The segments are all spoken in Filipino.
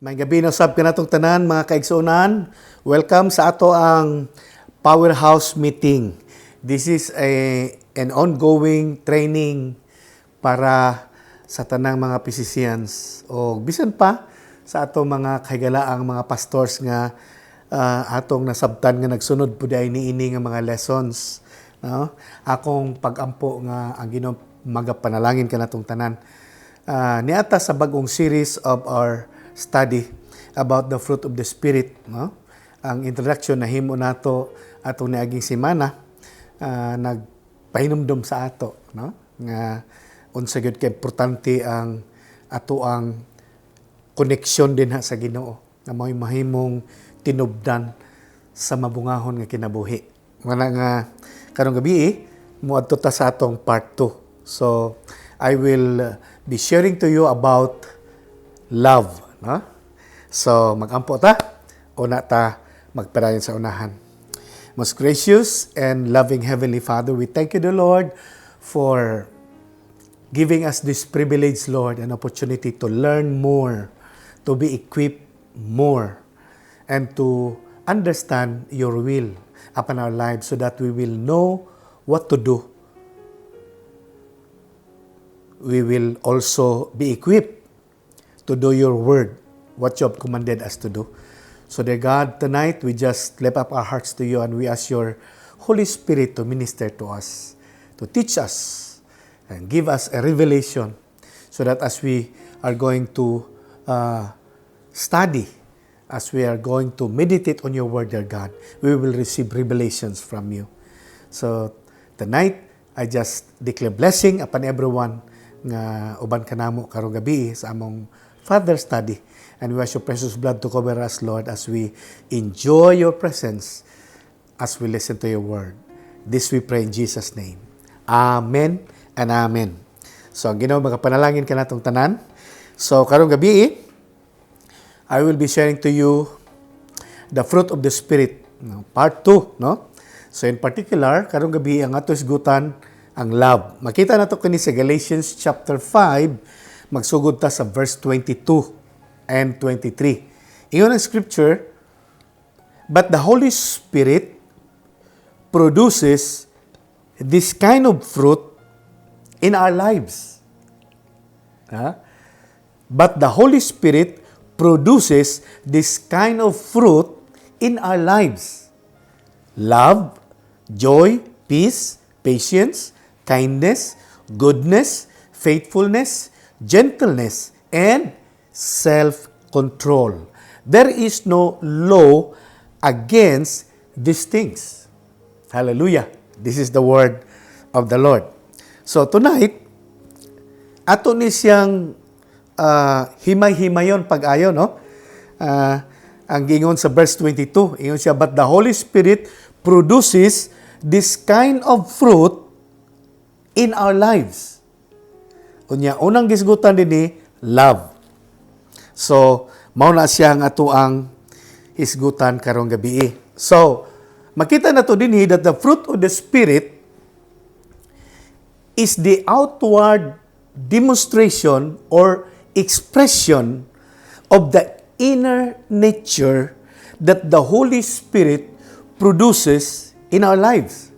May gabi na sab ka natong tanan mga kaigsuonan. Welcome sa ato ang Powerhouse Meeting. This is an ongoing training para sa tanang mga physicians o bisan pa sa ato mga kahigalaang mga pastors nga atong nasabtan nga nagsunod pud ay niini nga mga lessons. No? Akong pagampo nga ang Ginoo magapanalangin ka natong tanan. Niata sa bagong series of our study about the fruit of the Spirit. No? Ang introduction na himo nato atong niaging semana nagpahinumdom sa ato. No? Nga unsa gyud kay importante ang ato ang koneksyon din sa Ginoo na may mahimong tinubdan sa mabungahon nga kinabuhi. Wala nga karong gabi muadto ta sa atong part 2. So I will be sharing to you about love. No? So, mag-ampo ta. Una ta magpadayon sa unahan. Most gracious and loving Heavenly Father, we thank you, the Lord, for giving us this privilege, Lord, an opportunity to learn more, to be equipped more, and to understand your will upon our lives so that we will know what to do. We will also be equipped to do your word, what you have commanded us to do. So, dear God, tonight we just lift up our hearts to you and we ask your Holy Spirit to minister to us, to teach us, and give us a revelation so that as we are going to study, as we are going to meditate on your word, dear God, we will receive revelations from you. So, tonight, I just declare blessing upon everyone nga uban kanamo karong gabi sa among Father study. And we ask your precious blood to cover us, Lord, as we enjoy your presence, as we listen to your word. This we pray in Jesus' name. Amen and amen. So, ang Ginoo magapanalangin ka natong tanan. So, karong gabi, I will be sharing to you the fruit of the Spirit, part 2, no? So, in particular, karong gabi, ang ato isgutan ang love. Makita nato kini sa Galatians chapter 5, magsugod ta sa verse 22 and 23. Iyon ang scripture, but the Holy Spirit produces this kind of fruit in our lives. But the Holy Spirit produces this kind of fruit in our lives. Love, joy, peace, patience, kindness, goodness, faithfulness, gentleness, and self-control. There is no law against these things. Hallelujah. This is the word of the Lord. So tonight, ato ni siyang himay-himayon pag-ayo, no? Ang gingon sa verse 22, ingon siya, but the Holy Spirit produces this kind of fruit in our lives. Unya, unang gisgutan din love. So, mao na siya ang ato ang hisgutan karong gabi. So, makita na to din that the fruit of the Spirit is the outward demonstration or expression of the inner nature that the Holy Spirit produces in our lives.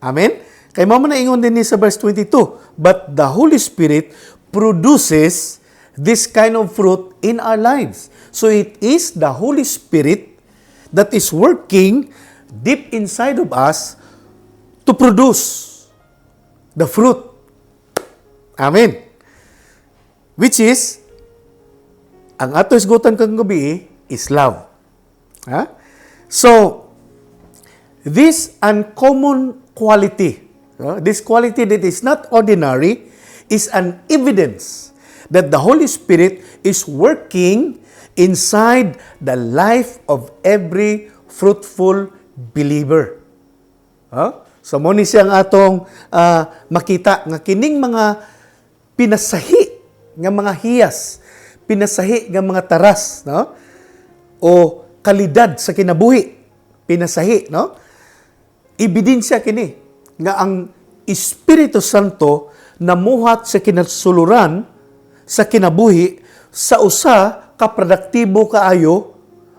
Amen? Kay mao man na ingon din sa verse 22, but the Holy Spirit produces this kind of fruit in our lives. So it is the Holy Spirit that is working deep inside of us to produce the fruit. Amen. Which is, ang ato isgutan kang gabi is love. So, this uncommon quality, this quality that is not ordinary, is an evidence that the Holy Spirit is working inside the life of every fruitful believer. So, mo ni siyang atong makita nga kining mga pinasahi nga mga hiyas, pinasahi nga mga taras, no? O kalidad sa kinabuhi, pinasahi, no? Ebidensya kini nga ang Espiritu Santo namuhat sa kinasuluran sa kinabuhi sa usa kaproduktibo kaayo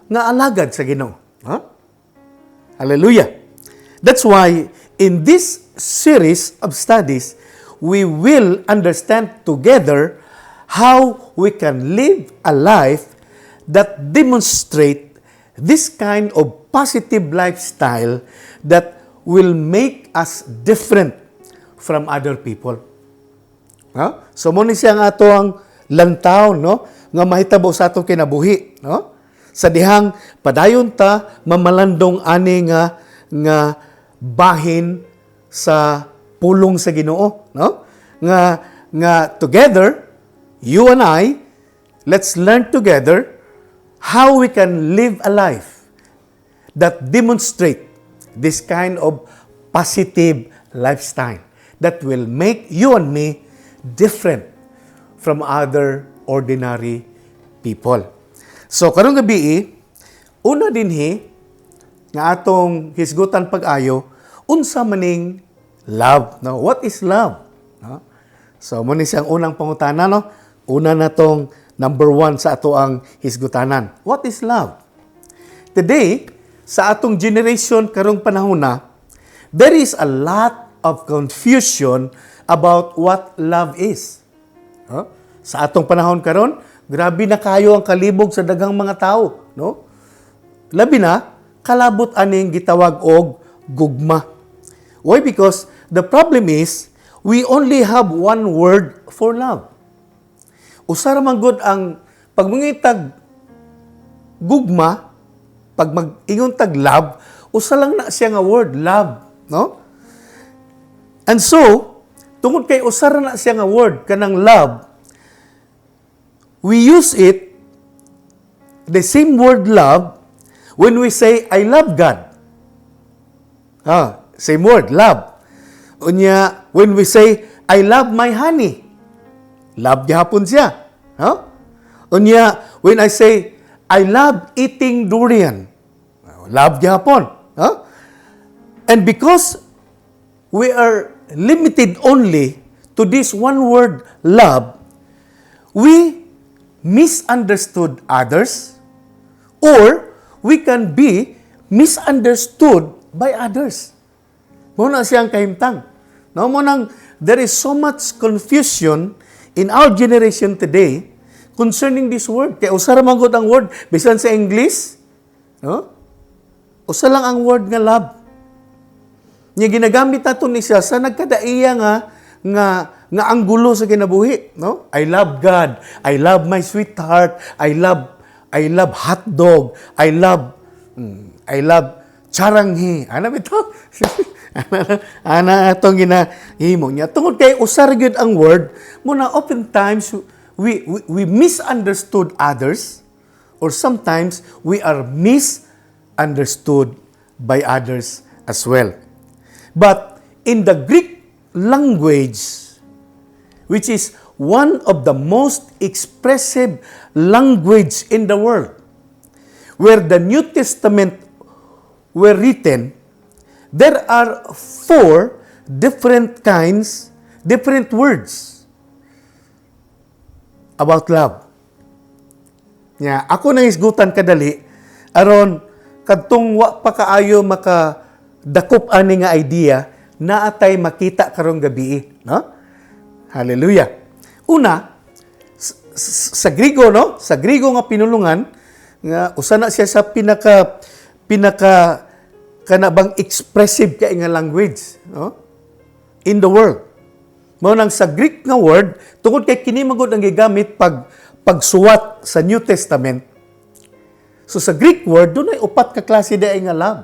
nga alagad sa Ginoo. Huh? Hallelujah. That's why in this series of studies, we will understand together how we can live a life that demonstrate this kind of positive lifestyle that will make us different from other people. No? So mo ni siya nga ato ang lantaw, no, nga mahitabo sa atong kinabuhi, no? Sa dihang padayon ta mamalandong ani nga bahin sa pulong sa Ginoo, no? Nga together you and I, let's learn together how we can live a life that demonstrate this kind of positive lifestyle that will make you and me different from other ordinary people. So, karong gabi, una dinhi nga atong hisgutan pag-ayo, unsa maning love, no? What is love? No? So, mo ni siyang unang pangutana, no? Una na tong number 1 sa ato ang hisgutanan. What is love? Today, sa atong generation karong panahon na, there is a lot of confusion about what love is. Huh? Sa atong panahon karon, grabe na kayo ang kalibog sa daghang mga tao, no? Labi na kalabot aning gitawag og gugma. Why? Because the problem is we only have one word for love. Usara man gud ang pagmangitag gugma, pag mag-ingon tag love, usa lang na siya nga word, love, no? And so, tungod kay usara na siya nga word kanang love, we use it, the same word love, when we say, I love God. Same word, love. Unya, when we say, I love my honey. Love gihapon siya. Unya, when I say, I love eating durian. Love gihapon. And because we are limited only to this one word, love, we misunderstood others, or we can be misunderstood by others. Muna siyang kahimtang. No, munang there is so much confusion in our generation today concerning this word. Kaya usa ra man gud ang word bisan sa English, no? Usa lang ang word nga love. Nya ginagamit nato ni siya sa nagkadaiya nga anggulo sa kinabuhi, no? I love God. I love my sweetheart. I love hot dog. I love charanghi. Ano bitaw? Ana atong ginahimo niya. Tungod kay usar gyud ang word, muna oftentimes we misunderstood others, or sometimes we are misunderstood by others as well. But in the Greek language, which is one of the most expressive language in the world, where the New Testament were written, there are 4 different words about love. Ako nang isgutan kadali, aron kadtong wa pa kaayo makadakop ani nga idea, naatay makita karong gabi, no? Hallelujah. Una, sa Griego, no? Sa Griego nga pinulungan, nga usa na siya sa pinaka kanabang expressive kay nga language, no? In the world. Mao nang sa Greek nga word, tungod kay kini magud ang gigamit pagsuwat sa New Testament. So sa Greek word, dunay 4 ka klase daay nga love,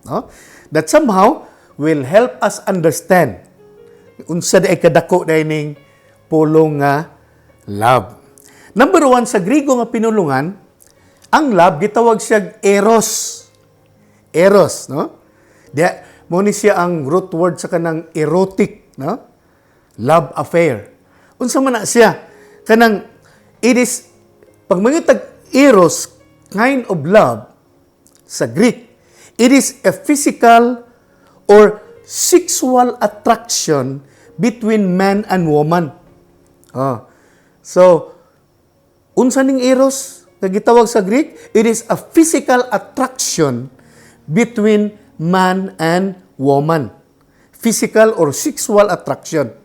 no? That somehow will help us understand unsa daay kadako daay ning pulong nga love. Number 1, sa Griego nga pinulungan, ang love gitawag siya eros. Eros, no? Diya, mo ni siya ang root word sa kanang erotic, no? Love affair. Unsa man na siya? Kanang, it is, pag mangitag eros, kind of love, sa Greek, it is a physical or sexual attraction between man and woman. So, unsa ning eros? nga gitawag sa Greek, it is a physical attraction between man and woman. Physical or sexual attraction.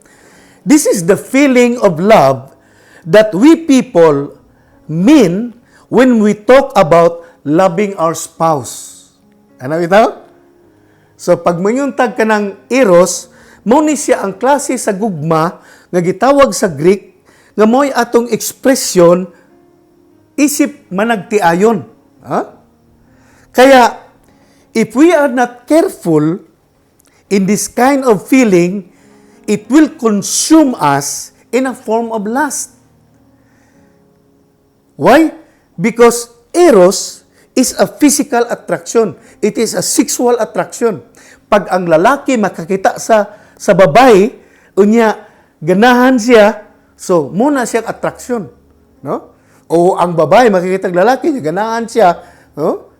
This is the feeling of love that we people mean when we talk about loving our spouse. Ano ito? So, pag mayuntag ka ng eros, mao ni siya ang klase sa gugma nga gitawag sa Greek nga mo'y atong ekspresyon isip managtiayon. Kaya, if we are not careful in this kind of feeling, it will consume us in a form of lust. Why? Because eros is a physical attraction. It is a sexual attraction. Pag ang lalaki makakita sa babae, unya ganahan siya, so muna siyang attraction, no? O ang babae makikita ng lalaki, ganahan siya, no?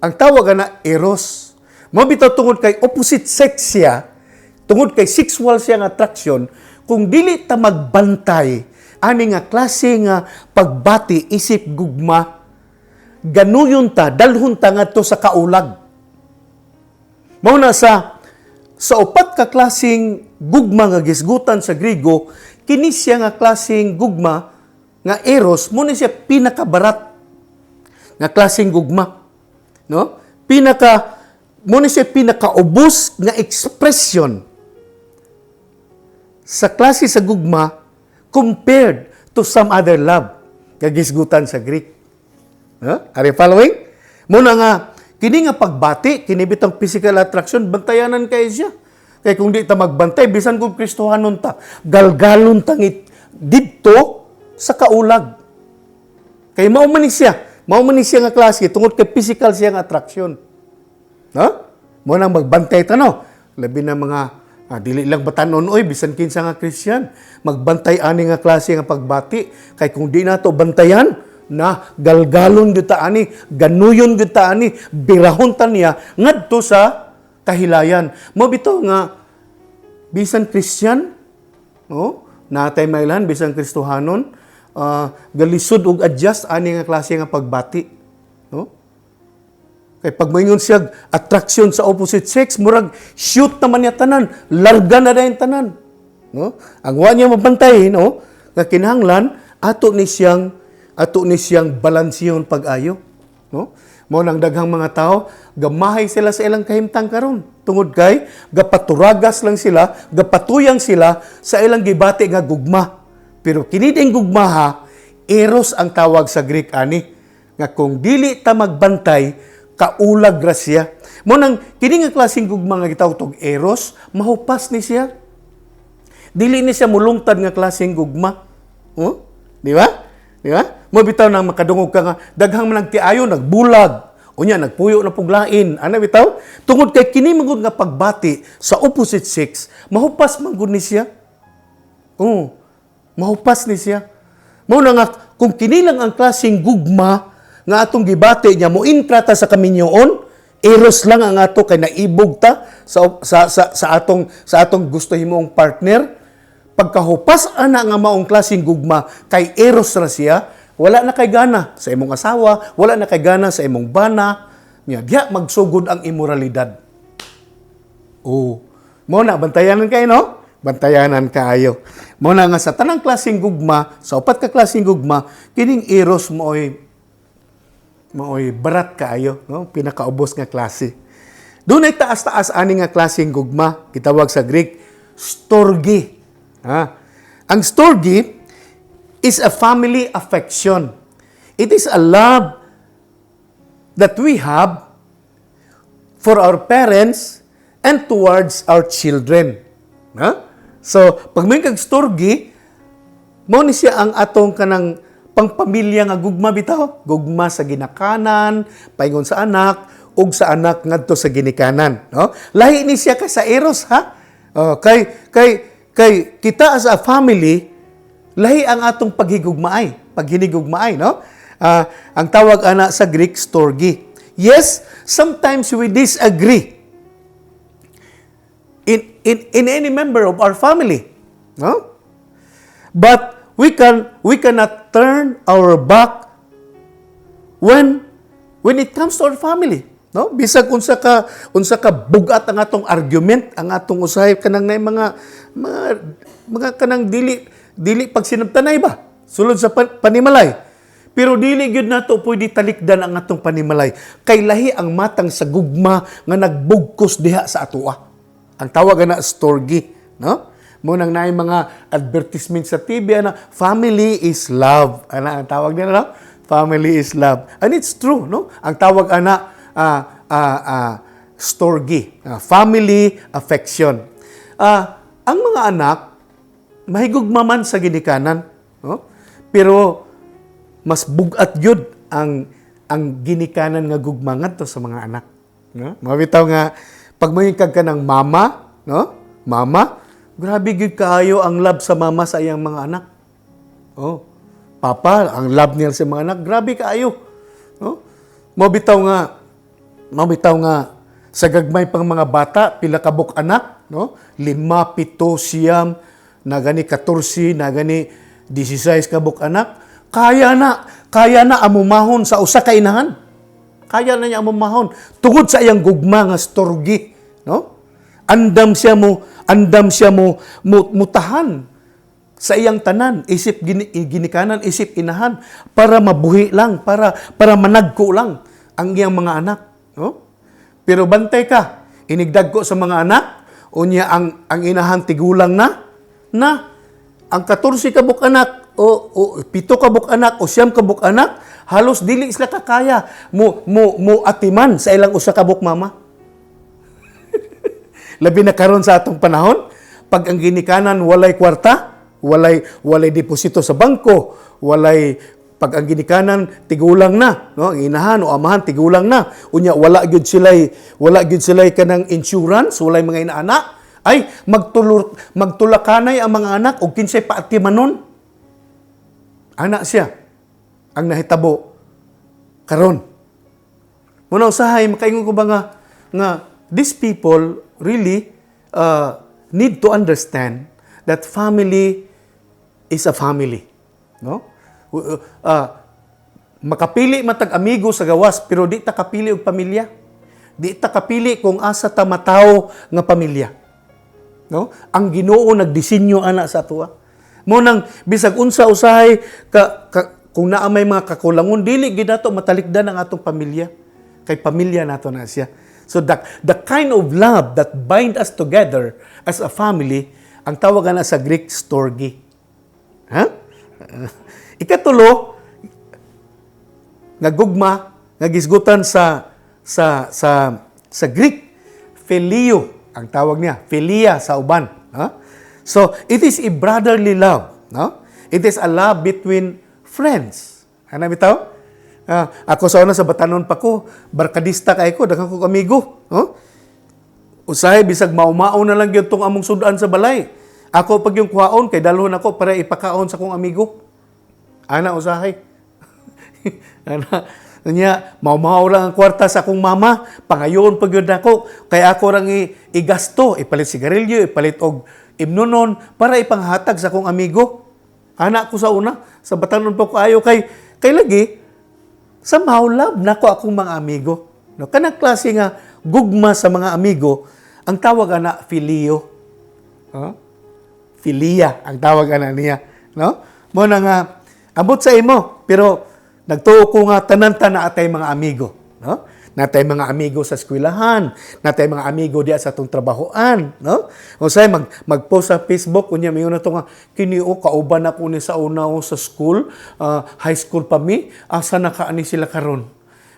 Ang tawag na eros. Mabitaw tungod kay opposite sex siya, tungod kay sexual siyang attraction, kung dili ta magbantay, ani nga klase nga pagbati isip gugma, ganuyon ta, dalhon ta ngadto sa kaulag. Mao na sa upat ka klaseng gugma nga gisgutan sa Griego, kini siya nga klaseng gugma nga eros, mo ni siya pinakabarat nga klaseng gugma. No? Mo ni siya pinakaubos nga expression sa klase sa gugma compared to some other love nga gisgutan sa Greek. Are you following? Muna nga, kini nga pagbati, kini bitang physical attraction, bantayanan kayo siya. Kaya kung di ta magbantay, bisan kung Kristohanon ta, galgalon tangit dito sa kaulag. Kaya maumanis siya nga klase, tungod kay physical siya nga attraction. Muna magbantay ta, no? Labi na mga dili lang batanon, oy, bisan kinsa nga Christian, magbantay ani nga klase nga pagbati. Kay kung di nato bantayan, na galgalon gyud ta ani, ganuyon gyud ta ani, birahon ta niya ngadto sa kahilayan. Mo bitaw nga bisan Christian, no? Natay mailan bisan Kristohanon, galisod ug adjust ani nga klase nga pagbati, no? Kay pag mayngon siya attraction sa opposite sex, murag shoot naman niya tanan, larga na dayon tanan, no? Ang wa niya mabantay, no? Nga kinahanglan ato ni siyang balansiyon pag-ayo, no? Mao nang daghang mga tao gamahay sila sa ilang kahimtang karon tungod kay gapaturagas lang sila, gapatuyang sila sa ilang gibati nga gugma. Pero kini ding gugma ha, eros ang tawag sa Greek ani, nga kung dili ta magbantay, kaulag ra siya. Mao nang kini nga klaseng gugma nga gitawag tog eros, mahupas ni siya. Dili ni siya mulungtad nga klaseng gugma. Di ba? Di ba? Mo bitaw nang makadungog ka nga daghang nagtiayo, nagbulag, unya nagpuyo na puglain. Ana bitaw? Tungod kay kini magud nga pagbati sa opposite sex, mahupas man gud ni siya. Mahupas ni siya. Mao na nga kung kini lang ang klaseng gugma nga atong gibati niya, mo intrata sa kaminyoon, eros lang ang ato kay naibog ta sa atong gusto himong partner. Pagkahupas ana nga maong klaseng gugma kay eros ra siya, wala na kay gana sa imong asawa, wala na kay gana sa imong bana, nya diha magsugod ang immoralidad. Mo na bantayanan kayo, no? Bantayanan kaayo. Mo na nga sa tanang klaseng gugma, sa upat ka klaseng gugma, kining eros mooy barat kaayo, no? Pinakaubos nga klase. Dunay taas-taas ani nga klaseng gugma, gitawag sa Greek storge. Ang storge is a family affection. It is a love that we have for our parents and towards our children. So, pag may kag-storge, mao ni siya ang atong kanang pangpamilya nga gugma bitaw. Gugma sa ginakanan, paingon sa anak, ug sa anak ngadto sa ginikanan. No? Lahi ni siya kay sa eros, ha? Kay kita as a family, lahi ang atong paghinigugmaay, no? Ang tawag ana sa Greek, storge. Yes, sometimes we disagree in any member of our family, no? But We cannot turn our back when it comes to our family. No? Bisag unsa ka bugat ang atong argument, ang atong usahay kanang nay mga kanang dili pagsinabtanay ba? Sulod sa panimalay. Pero dili gyud nato pwede talikdan ang atong panimalay. Kay lahi ang matang sa gugma nga nagbugkos diha sa atoa. Ang tawag na storge, no? Mo nang naay mga advertisement sa TV na family is love. Ana ang tawag nila, no? Family is love. And it's true, no? Ang tawag ana storge, family affection. Ang mga anak mahigugma man sa ginikanan, no? Pero mas bugat yun ang ginikanan nga gugma ngadto sa mga anak, no? Mabitaw nga pag mahingkag ka ng mama, no? Mama, grabe gyud kaayo ang love sa mama sa iyang mga anak. Oh, papa, ang love niya sa mga anak, grabe kaayo, no? Mabitaw nga sa gagmay pang mga bata, pila ka buk anak, no? 5, 7, 9, na gani 14, na gani 16 ka buk anak, kaya na amumahon sa usa ka inahan. Kaya na niya amumahon tungod sa iyang gugma nga storge, no? Andam siya mo mutahan sa iyang tanan, isip ginikanan, isip inahan para mabuhi lang, para managko lang ang iyang mga anak, no? Pero bantay ka, inigdag ko sa mga anak, unya ang inahan tigulang na ang 14 ka buk anak o 7 ka buk anak o 9 ka buk anak, halos dili sila kakaya mo atiman sa ilang usa ka buk mama. Labi na karon sa atong panahon, pag ang ginikanan walay kwarta, walay deposito sa bangko, pag ang ginikanan tigulang na, no? Ang inahan o amahan tigulang na. Unya wala gyud silay kanang insurance, walay mga inaanak, ay magtulakanay ang mga anak og kinsay paatimanon. Anak siya ang nahitabo karon. Muna usahay makaingon ko ba nga these people really need to understand that family is a family, no? Makapili matag amigo sa gawas pero di ta kapili og pamilya. Di ta kapili kung asa ta mataw nga pamilya. No? Ang Ginoo nagdisenyo ana sa atoa. Mo nang bisag unsa usahay kung naa may mga kakulangon dili gid nato matalikdan ang atong pamilya. Kay pamilya nato na siya. So the kind of love that bind us together as a family ang tawag na sa Greek storge. Ha? Ikatulo, nagugma, nagisgutan sa Greek, phileo, ang tawag niya, philia sa uban. No? So, it is a brotherly love. No? It is a love between friends. Ano bitaw? Ako sa una sa batanon pa ko, barkadista kay ko, daghang ko amigo. No? Usahay, bisag maumao na lang yun itong among sudan sa balay. Ako pag yung kuhaon, kay dalhon ako para ipakaon sa kong amigo. Ana usahay. Ana niya maumaw lang ang kwarta sa akong mama, pangayon pag yun ako, kaya ako rang igasto, ipalit sigarilyo, ipalit og imnonon para ipanghatag sa akong amigo. Ana ko sa una, sa batanon pa ko ayo kay lagi somehow love nako akong mga amigo. No, kanang klase nga gugma sa mga amigo, ang tawag ana phileo. Philia ang tawag ana niya, no? Mo na nga abot sa imo, pero nagtuo ko nga tanan na atay mga amigo, no? Natay mga amigo sa eskwelahan, natay mga amigo diya sa atong trabahoan, no? Unsay mag-post sa Facebook unya mayon na to nga kini o kauban ako ni sa una o sa school, high school pa mi, asa na kaani sila karon?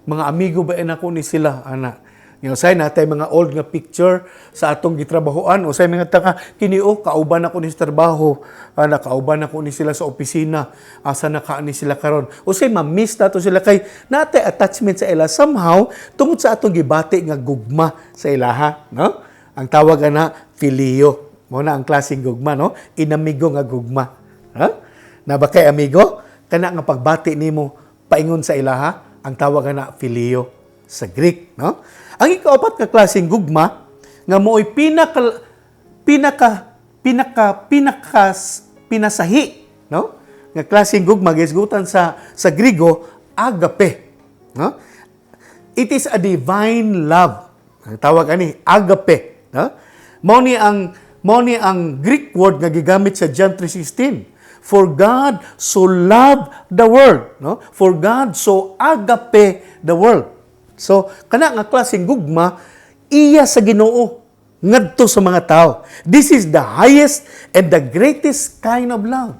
Mga amigo ba ako ni sila ana? Usay natay mga old nga picture sa atong gitrabahoan, usay mga taka kini o kauban ako ni sa trabaho, nakauban ako ni sila sa opisina, asa na kaani sila karon. Usay ma-miss nato sila kay natay attachment sa ila somehow tungod sa atong gibati nga gugma sa ilaha, no? Ang tawag ana phileo. Mo na ang klaseng gugma, no? Inamigo nga gugma. Ha? Na ba kay amigo? Kana nga pagbati nimo paingon sa ilaha, ang tawag ana phileo sa Greek, no? Ang ikaapat nga klaseng gugma nga mooy pinasahi, no? nga klaseng gugma gisgutan sa Grigo, agape. No? It is a divine love. Ang tawag ani agape. No? Mao ni ang Greek word nga gigamit sa John 3:16. For God so loved the world, no? For God so agape the world. So kana nga klaseng gugma iya sa Ginoo ngadto sa mga tao. This is the highest and the greatest kind of love.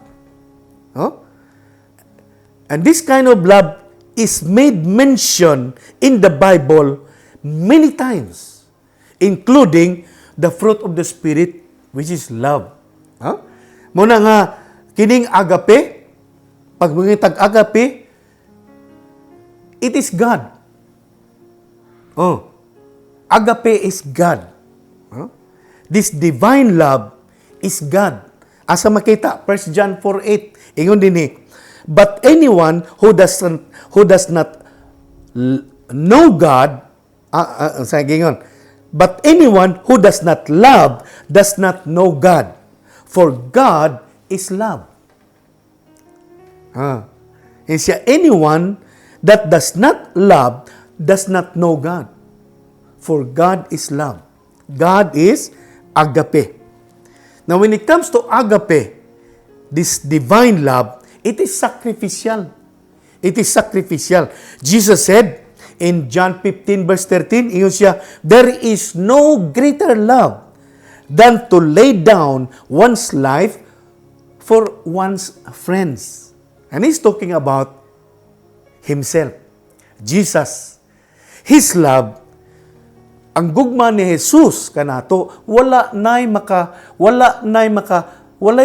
No? And this kind of love is made mention in the Bible many times, including the fruit of the Spirit, which is love. Huh? Muna nga, kining agape, pag mangitag agape, it is God. Oh, agape is God. Huh? This divine love is God. Asa makita, 1 John 4:8, ingon din but anyone who does not know God, but anyone who does not love does not know God, for God is love. Anyone that does not love does not know God, for God is love. God is agape. Now, when it comes to agape, this divine love, it is sacrificial. It is sacrificial. Jesus said in John 15 verse 13, ingon siya, there is no greater love than to lay down one's life for one's friends. And he's talking about himself, Jesus. His love, ang gugma ni Jesus kanato, walay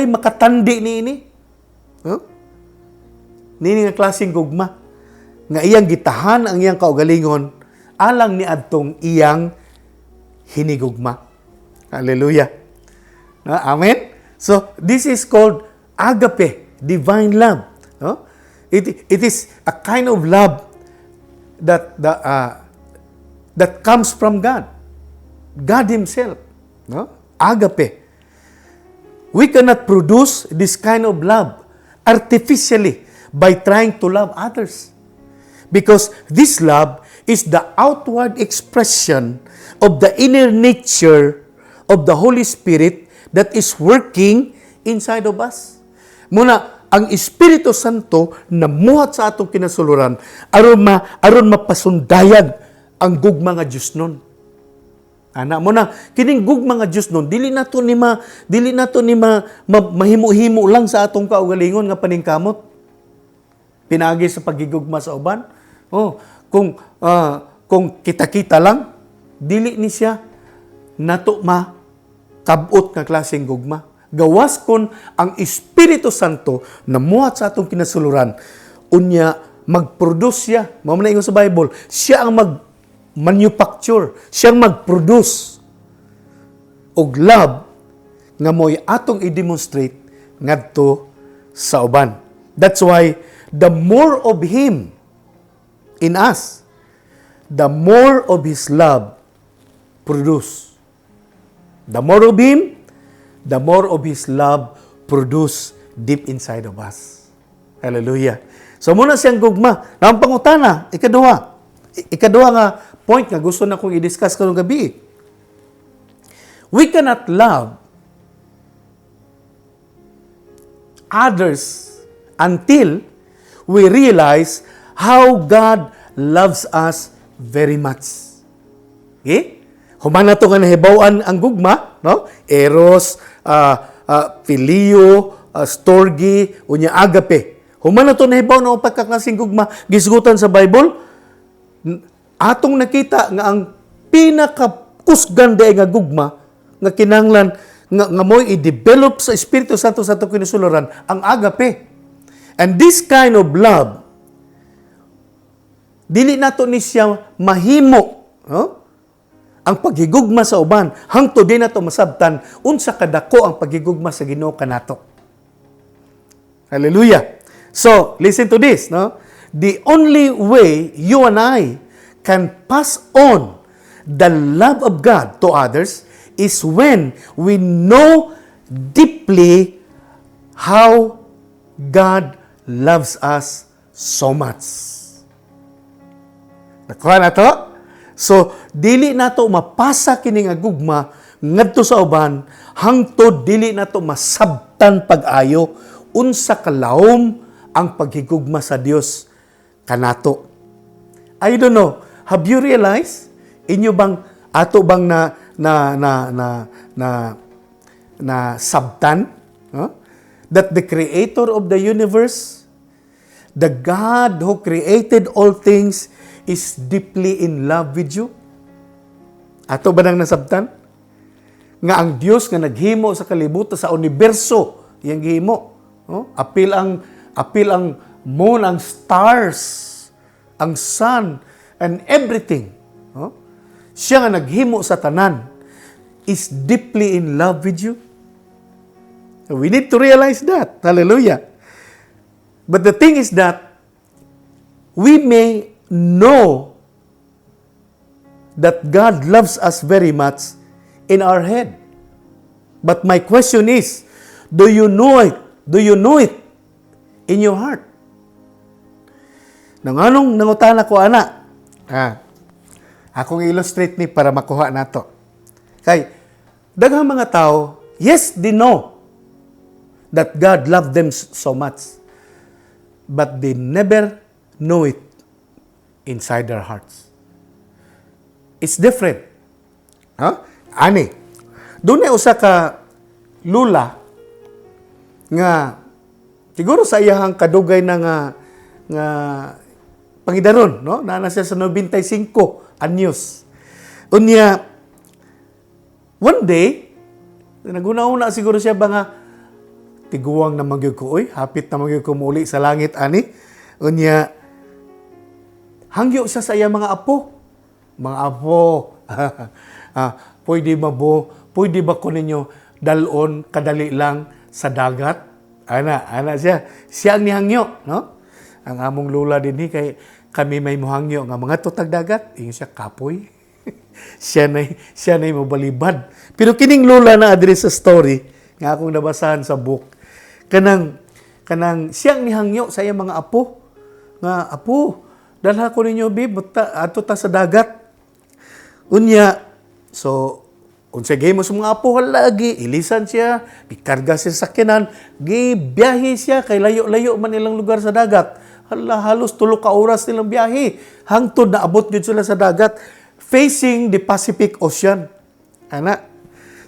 makatandi niini. Huh? Nini nga klaseng gugma nga iyang gitahan ang iyang kaugalingon alang ni adtong iyang hinigugma. Hallelujah. Amen. So this is called agape, divine love. No? It is a kind of love that comes from God. God Himself. No? Agape. We cannot produce this kind of love artificially by trying to love others. Because this love is the outward expression of the inner nature of the Holy Spirit that is working inside of us. Muna, ang Espiritu Santo na muhat sa atong kinasuluran aron mapasundayag ang gugma nga Dios nun. Ana mo na kining gugma nga Dios nun dili nato ni mahimo-himo lang sa atong kaugalingon nga paningkamot. Pinagi sa pagigugma sa uban. Oh, kung kita-kita lang dili ni siya nato makabot nga klaseng gugma. Gawas kon ang Espiritu Santo na muhat sa atong kinasuluran unya mag-produce siya. Mao man ingon sa Bible, siya ang manufacture, siyang mag-produce og love nga mo'y atong i-demonstrate ngadto sa uban. That's why the more of Him in us, the more of His love produce. The more of Him, the more of His love produce deep inside of us. Hallelujah. So muna siyang gugma. Ang pangutana, ikaduha nga point nga gusto na kong i-discuss karong gabi. We cannot love others until we realize how God loves us very much. Okay? Human na ito nga nahibawan ang gugma, no? Eros, Filio, Storge, unya agape. Human na ito nahibaw na pagkaklaseng gugma, gisgutan sa Bible, atong nakita nga ang pinakakusgan day nga gugma nga kinahanglan nga mo'y i-develop sa Espiritu Santo sa atong kinasuluran ang agape. And this kind of love dili nato ni siya mahimo, no? Ang paghigugma sa uban hangtod di nato masabtan unsa kadako ang paghigugma sa Ginoo kanato. Hallelujah. So, listen to this, no? The only way you and I can pass on the love of God to others is when we know deeply how God loves us so much. Nakuha na to? So, dili na to mapasa kini nga gugma ngadto sa uban hangtod dili na to masabtan pag-ayo unsa kalawom ang paghigugma sa Dios kanato. I don't know, have you realized inyo bang ato bang na sabtan that the creator of the universe, the God who created all things is deeply in love with you? Ato ba nang nasabtan? Nga ang Dios nga naghimo sa kalibutan sa universo, yang gihimo. Apil ang moon, ang stars, ang sun, and everything. Siya nga naghimo sa tanan is deeply in love with you. We need to realize that. Hallelujah. But the thing is that we may know that God loves us very much in our head. But my question is, do you know it? Do you know it in your heart? Nanganong nangutana ko, ana? Akong illustrate ni para makuha nato. Kay, daghang mga tao, yes, they know that God loved them so much. But they never know it inside their hearts. It's different. Ani, doon ay usa ka lula nga siguro sa iyahang kadugay na nga pangidaron, no? Na siya sa 95 anyos. Unya, one day, naguna-una siguro siya ba nga, tiguwang na magyug ko, hapit na magyug ko muli sa langit, ani. Unya, hangyo siya sa iya mga apo. Mga apo, pwede ba ko ninyo dalon kadali lang sa dagat? Ana siya. Siya ang nihangyo, no? Ang among lula din kay kami may muhangyo nga mga tutag dagat, ingon siya kapoy. siya na mabalibad. Pero kining lula na adres sa story nga akong nabasahan sa book. Kanang siyang nihangyo sa iyang mga apo. Nga apo, dalha ko ninyo ato ta sa dagat. Unya, so unsay gihimo sa mga apo lagi, ilisan siya, gikarga siya sa sakyanan, gibiyahe siya kay layo-layo man ilang lugar sa dagat. Halos 3 ka oras nilang biyahe. Hangtod na abot gyud sila sa dagat facing the Pacific Ocean. Ana.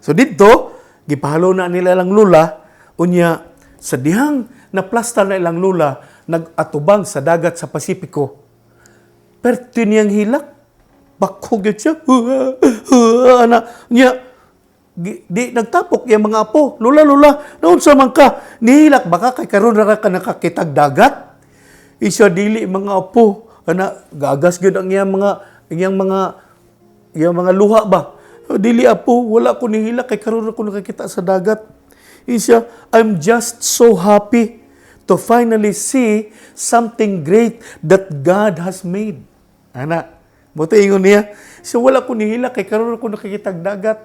So dito, gipahalo na nila ilang lula, unya sa dihang naplasta na ilang lula, nag-atubang sa dagat sa Pasipiko. Perto niyang hilak. Bako gyud siya. Ana. Unya, di nagtapok yung mga apo. Lula, naunsa man ka? Nihilak baka kay karon ra ka nakakitag dagat? Isya dili mga apo. Ana, gagas gyud ang iyang mga luha ba? Dili apo, wala ko nihilak kay karon ra ko nakakita sa dagat. Isya, I'm just so happy to finally see something great that God has made. Ana, buto ingon niya, so wala ko nihila kay karon ko nakakitag dagat.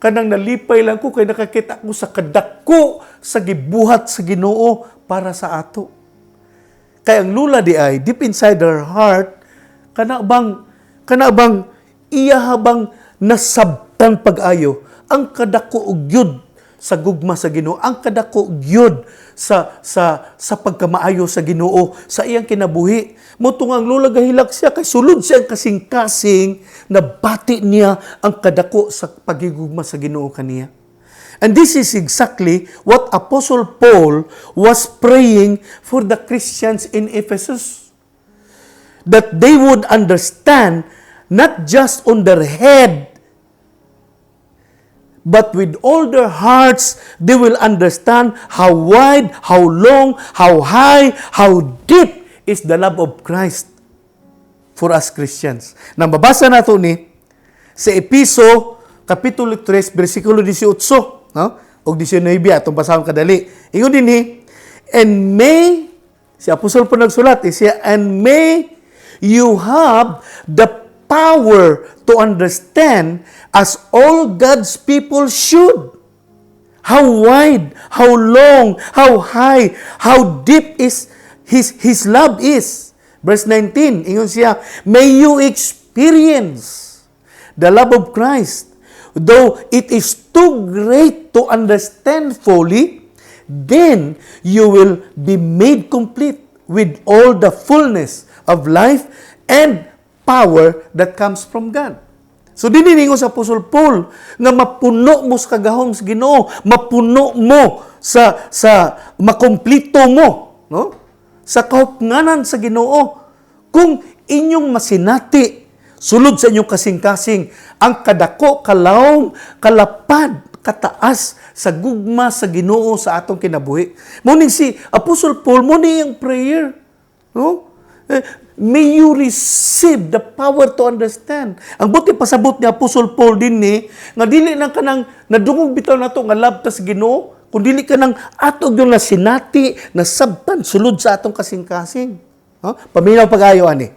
Kanang nalipay lang ko kay nakakita ko sa kadako sa gibuhat sa Ginoo para sa ato. Kay ang lula di ay deep inside her heart kana bang iya habang nasabtan pag-ayo ang kadako og gyud sa gugma sa Ginoo, ang kadako gyud sa pagkamaayo sa Ginoo sa iyang kinabuhi. Motong ang lula gahilak siya kay sulod siya kasing-kasing na bati niya ang kadako sa pagigugma sa Ginoo kaniya. And this is exactly what Apostle Paul was praying for the Christians in Ephesus. That they would understand not just on their head, but with all their hearts, they will understand how wide, how long, how high, how deep is the love of Christ for us Christians. Nang babasa nato ni sa Episo, Kapitulo 3, versikulo 18, no? O 19, atong basahon kadali. Ingon din and may, si Apostol po nagsulat, siya, and may you have the power to understand as all God's people should. how wide, how long, how high, how deep is His love is. Verse 19, ingon siya, may you experience the love of Christ, though it is too great to understand fully, then you will be made complete with all the fullness of life and power that comes from God. So dininingo sa Apostle Paul nga mapuno mo sa kagahom sa Ginoo, mapuno mo sa makomplito mo, no? Sa kahupnganan sa Ginoo. Kung inyong masinati sulod sa inyong kasing-kasing ang kadako, kalawom, kalapad, kataas sa gugma sa Ginoo sa atong kinabuhi. Muning si Apostle Paul mo yung prayer, no? May you receive the power to understand. Ang buti pasabot ni Apostle Paul din nga dili nang kanang nadungog bitaw nato nga love ta sa Ginoo, kung dili ka nang atog yung nasinati, nasabtan sulod sa atong kasing-kasing. Paminaw pag-ayo ani.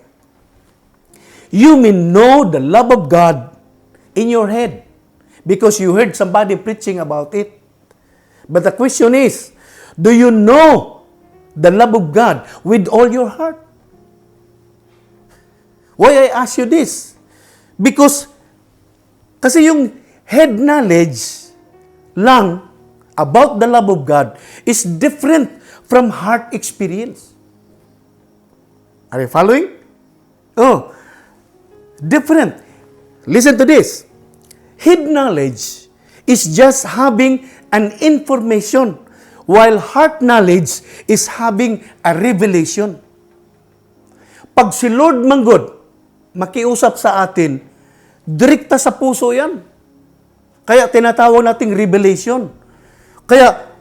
You may know the love of God in your head because you heard somebody preaching about it. But the question is, do you know the love of God with all your heart? Why I ask you this? Because kasi yung head knowledge lang about the love of God is different from heart experience. Are you following? Oh, different. Listen to this. Head knowledge is just having an information, while heart knowledge is having a revelation. Pag si Lord manggod, makiusap sa atin, direkta sa puso yan. Kaya tinatawag nating revelation. Kaya,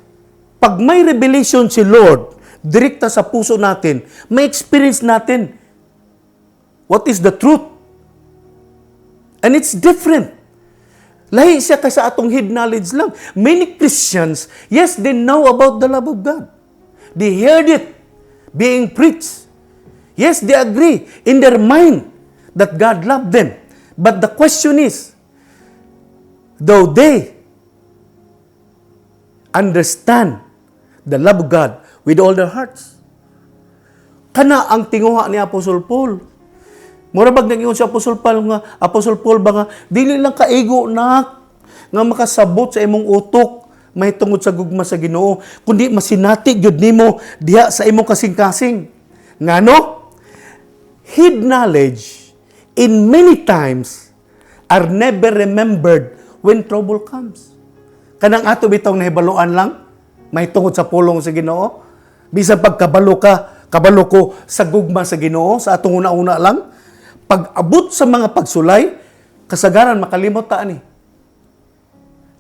pag may revelation si Lord, direkta sa puso natin, may experience natin what is the truth. And it's different. Lahi siya kasi atong head knowledge lang. Many Christians, yes, they know about the love of God. They heard it being preached. Yes, they agree in their mind that God loved them. But the question is, though they understand the love of God with all their hearts, kana ang tinguha ni Apostle Paul. Murabag nang ingon si Apostle Paul ba nga, dili lang kaigo na nga makasabot sa imong utok, may tungod sa gugma sa Ginoo, kundi masinati gyud nimo diha sa imong kasing-kasing. Ngano? Head knowledge in many times are never remembered when trouble comes. Kanang ato bitong nahibaluan lang, may tungod sa pulong sa Ginoo. Bisan pagkabalo ko sa gugma sa Ginoo, sa atong una-una lang, pag-abot sa mga pagsulay, kasagaran makalimot ta ani.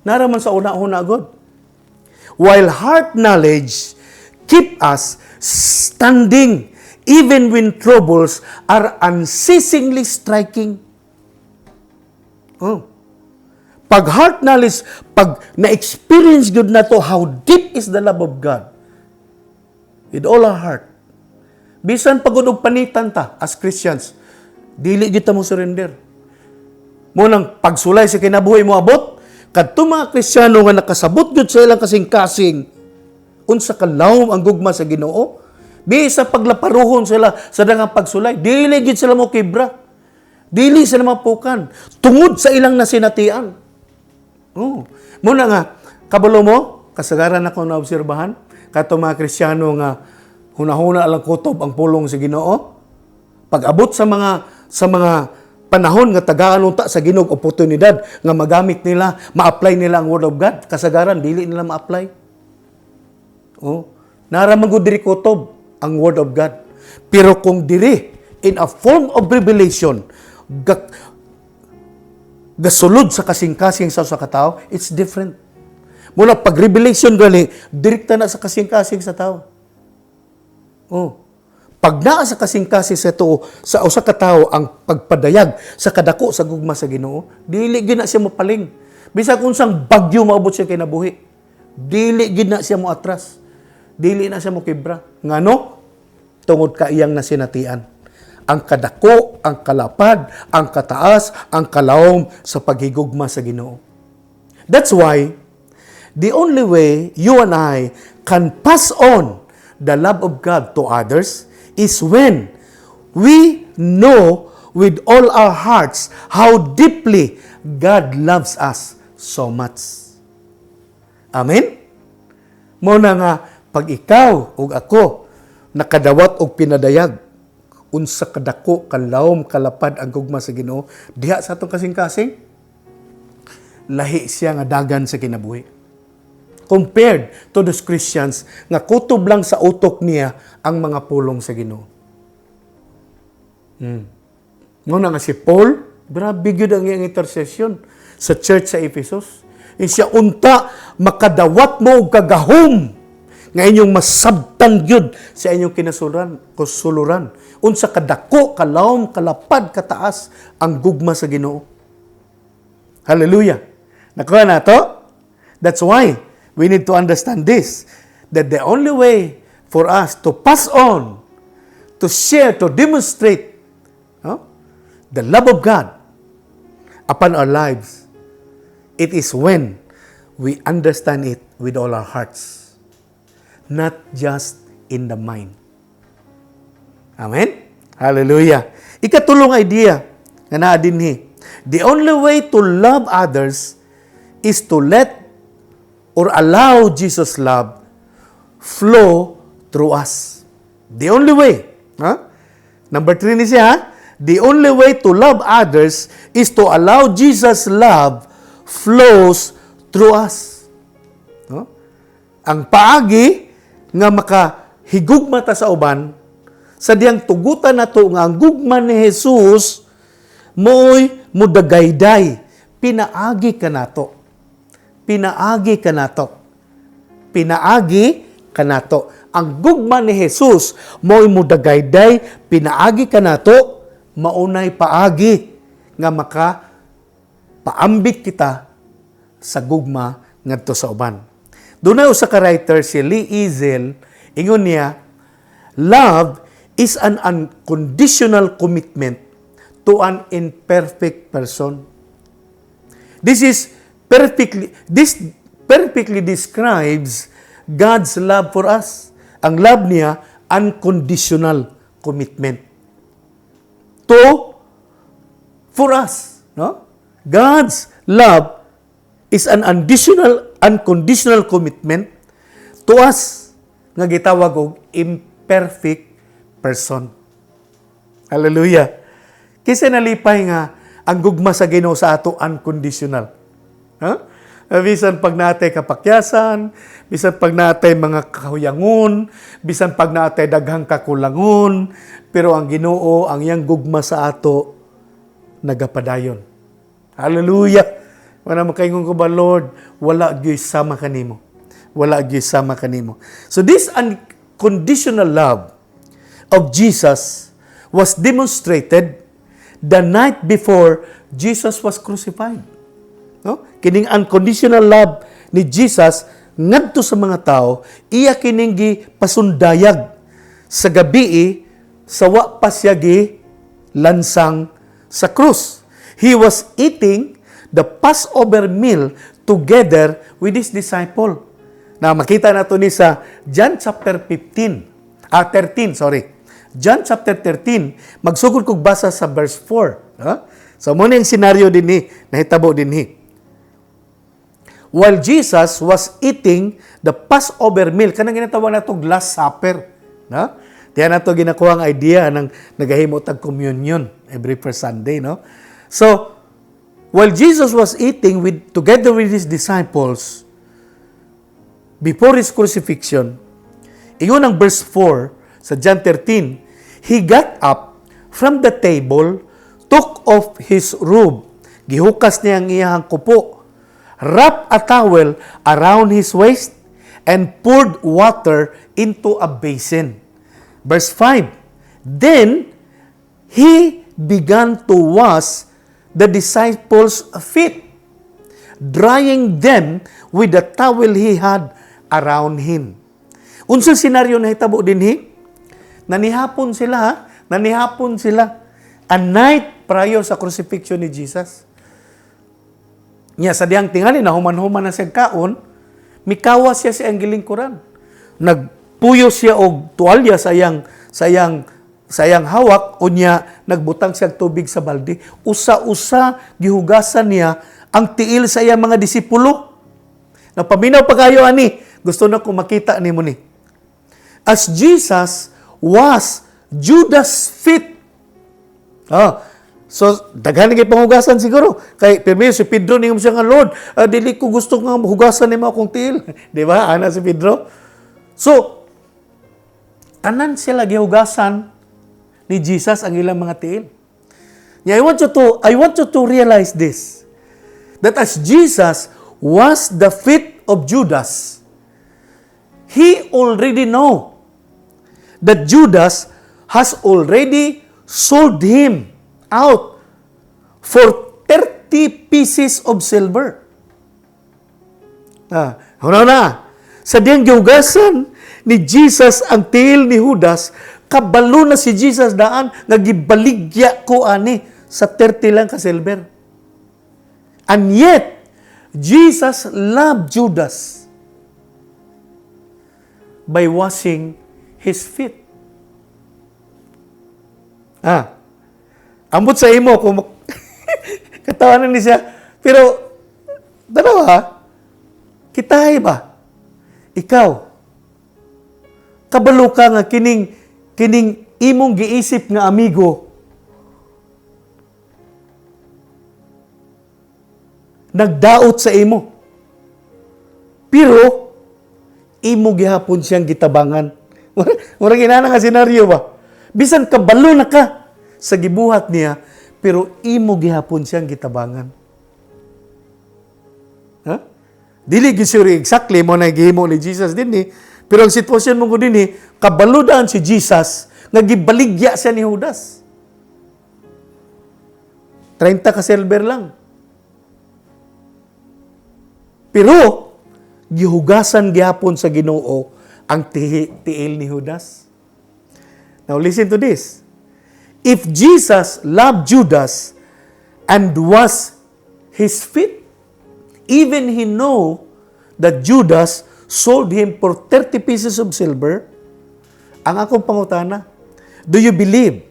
Naraman sa una-una agad. While heart knowledge keep us standing even when troubles are unceasingly striking. Pag heart knowledge, pag na-experience good na to, how deep is the love of God, with all our heart, bisan pagod og panitan ta as Christians, dili kita mo surrender. Munang pagsulay sa kinabuhi mo abot, kadto mga Kristiyano nga nakasabot gyud sa ilang kasing-kasing, unsa kalawom ang gugma sa Ginoo, bisa paglaparuhon sila sa daghang pagsulay, dili gyud sila mo kibra. Dili sila mapukan tungod sa ilang nasinatian. Muna nga, kabalo mo, kasagaran ako na obserbahan, kato mga Kristiyano nga hunahuna lang kutob ang pulong sa Ginoo. Pag-abot sa mga panahon nga tagaan unta sa Ginoo oportunidad nga magamit nila, ma-apply nila ang Word of God, kasagaran dili nila ma-apply. Naraman gud diri kutob ang Word of God. Pero kung diri in a form of revelation, gasulod sa kasing-kasing sa katao, it's different. Muna pag revelation gali, direkta na sa kasing-kasing sa tao. Pag naa sa kasing-kasing sa usa ka tawo ang pagpadayag sa kadako sa gugma sa Ginoo, dili gyud na siya mapaling. Bisag unsang bagyo maabot siya kinabuhi, dili gyud na siya mo atras. Dili na siya mo kibra. Ngano? Tungod ka iyang nasinatian. Ang kadako, ang kalapad, ang kataas, ang kalawom sa paghigugma sa Ginoo. That's why The only way you and I can pass on the love of God to others is when we know with all our hearts how deeply God loves us so much. Amen? Muna nga, pag ikaw o ako nakadawat o pinadayag, unsa kadako, kalawom, kalapad ang gugma sa Ginoo, diha sa atong kasing-kasing, lahi siya nga dagan sa kinabuhi. Compared to those Christians nga kutob lang sa utok niya ang mga pulong sa Ginoo. Muna nga si Paul, grabe gyud ang iyang intercession sa church sa Ephesus. Siya unta makadawat mo og kagahom nga inyong masabtan gyud sa inyong kinasuluran. Unsa kadako, kalawom, kalapad, kataas ang gugma sa Ginoo. Hallelujah. Nakuha na to? That's why we need to understand this, that the only way for us to pass on, to share, to demonstrate the love of God upon our lives, it is when we understand it with all our hearts, not just in the mind. Amen? Hallelujah. Ikatulong idea nga naa dinhi. The only way to love others is to let or allow Jesus' love flow through us. The only way. Number 3 ni siya, the only way to love others is to allow Jesus' love flows through us. Ang paagi nga makahigugma ta sa uban, sa diyang tugutan nato nga ang gugma ni Jesus mo'y mudagayday, pinaagi ka nato. Pinaagi ka nato. Pinaagi ka nato. Ang gugma ni Jesus mo'y mudagayday, pinaagi ka nato, maunay paagi nga maka paambit kita sa gugma ngadto sa uban. Doon na usa ka writer si Lee Ezel, ingon niya, love is an unconditional commitment to an imperfect person. This perfectly describes God's love for us. Ang love niya, unconditional commitment. For us. No? God's love is an unconditional commitment to us nga gitawag og imperfect person. Hallelujah. Kasi nalipay nga ang gugma sa Ginoo sa ato unconditional. Bisan pag natay kapakyasan, bisan pag natay mga kahuyangon, bisan pag natay daghang kakulangon, pero ang Ginoo, ang iyang gugma sa ato, nagapadayon. Hallelujah! Wala makaingon ko ba, Lord, wala gyud sama kanimo. Wala gyud sama kanimo. So this unconditional love of Jesus was demonstrated the night before Jesus was crucified. No? Kining unconditional love ni Jesus ngadto sa mga tao, iya kining pasundayag sa gabi sa wa pa siya lansang sa krus. He was eating the Passover meal together with his disciple. Na makita nato ni sa John chapter 13. John chapter 13, magsugod kog basa sa verse 4. So mo yung senaryo dinhi, nahitabo dinhi. While Jesus was eating the Passover meal, kanang ginatawag nato Last Supper. No? Diyan nato ginakuha ang idea ng nagahimo tag communion every first Sunday, no? So, while Jesus was eating together with his disciples before his crucifixion, ingon ang verse 4 sa John 13, he got up from the table, took off his robe, gihukas niya ang iyang kupo, wrapped a towel around his waist, and poured water into a basin. Verse 5, then he began to wash the disciples' feet, drying them with the towel he had around him. Unsang senaryo na hitabo dinhi? Nanihapon sila. A night prior sa crucifixion ni Jesus. Nya sa diyang tingali na human-human na siya kaon, Mikawa siya sa iyang gilingkuran. Nagpuyo siya og tuwalya sayang hawak, unya nagbutang siya tubig sa balde. Usa-usa gihugasan niya ang tiil sa iyang mga disipulo. Napaminaw pa kayo ani. Gusto na ko makita ni mo ni. As Jesus was Judas' feet. So, daghan nga panghugasan siguro. Kay pirmi si Pedro ningom siya nga, Lord, dili ko gusto nga hugasan ni mo akong tiil. Di ba? Ana si Pedro. So, tanan sila gihugasan ni Jesus ang ilang mga tiil. Yeah, I want you to realize this. That as Jesus was the feet of Judas, he already know that Judas has already sold him out for 30 pieces of silver. Na. Sa diyang gihugasan ni Jesus ang tiil ni Judas, kabalo na si Jesus daan, nagibaligya ko ani sa 30 lang ka silver. And yet, Jesus loved Judas by washing his feet. Ambot sa imo kung katawanan ni siya. Pero, dalawa, kitahay ba? Ikaw, kabalo ka nga kining imong giisip nga amigo, nagdaot sa imo. Pero, imo gihapon siyang gitabangan. Murang inana nga senaryo ba? Bisan kabalo na ka sa gibuhat niya, pero imo gihapon siyang gitabangan. Dili gisuri exactly mo na gihimo ni Jesus din ni, pero ang sitwasyon mo ko din ni, kabalo daan si Jesus, nagibaligya siya ni Judas. 30 ka silver lang. Pero, gihugasan gihapon sa Ginoo ang tiil ni Judas. Now, listen to this. If Jesus loved Judas and was his feet, even he know that Judas sold him for 30 pieces of silver, ang akong pangutana, do you believe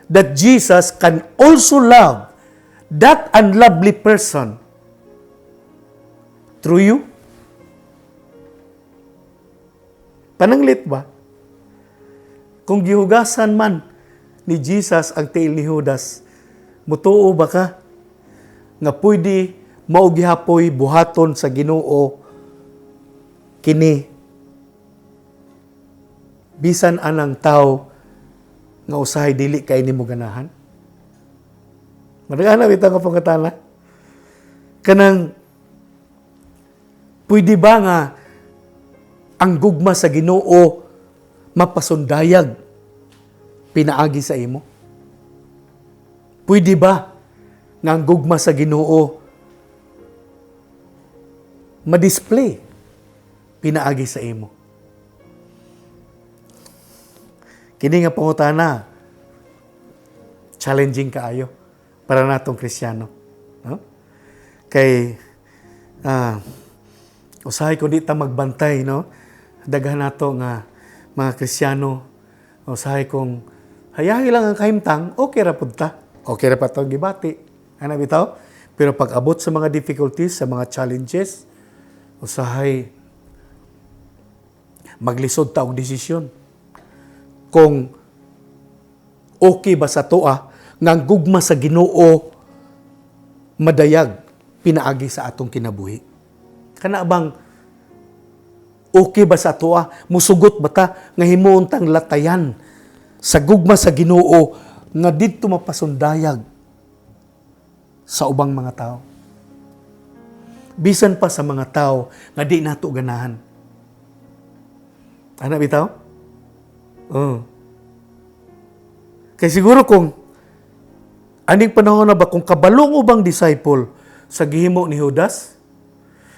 that Jesus can also love that unlovely person through you? Pananglit ba? Kung gihugasan man ni Jesus ang tiil ni Judas, mutuo ba ka nga pwede maugihapoy buhaton sa Ginoo kini bisan anang tao nga usahay dili kay nimo ganahan? Madagana bitaw ka pangutana. Kanang pwede ba nga ang gugma sa Ginoo mapasundayag pinaagi sa imo? Pwede ba nga ang gugma sa Ginoo ma-display pinaagi sa imo? Kini nga pangutana, challenging kaayo para natong Kristiyano. No? Kay usahay ko di ta magbantay, no? Daghan nato nga mga Kristiyano, usahay kong hayahi lang ang kahimtang, okay ra pud ta. Okay ra pa to gibati. Ana bitaw? Pero pag abot sa mga difficulties, sa mga challenges, usahay maglisod ta og desisyon. Kung okay ba sa toa nga ang gugma sa Ginoo madayag pinaagi sa atong kinabuhi. Kana bang okay ba sa toa? Musugot ba ta nga himuon tang latayan sa gugma sa Ginoo nga didto mapasundayag sa ubang mga tao? Bisan pa sa mga tao nga di nato ganahan. Ana bitaw? Kaya siguro kung aning panahon na ba, kung kabalong ubang disciple sa gihimo ni Judas,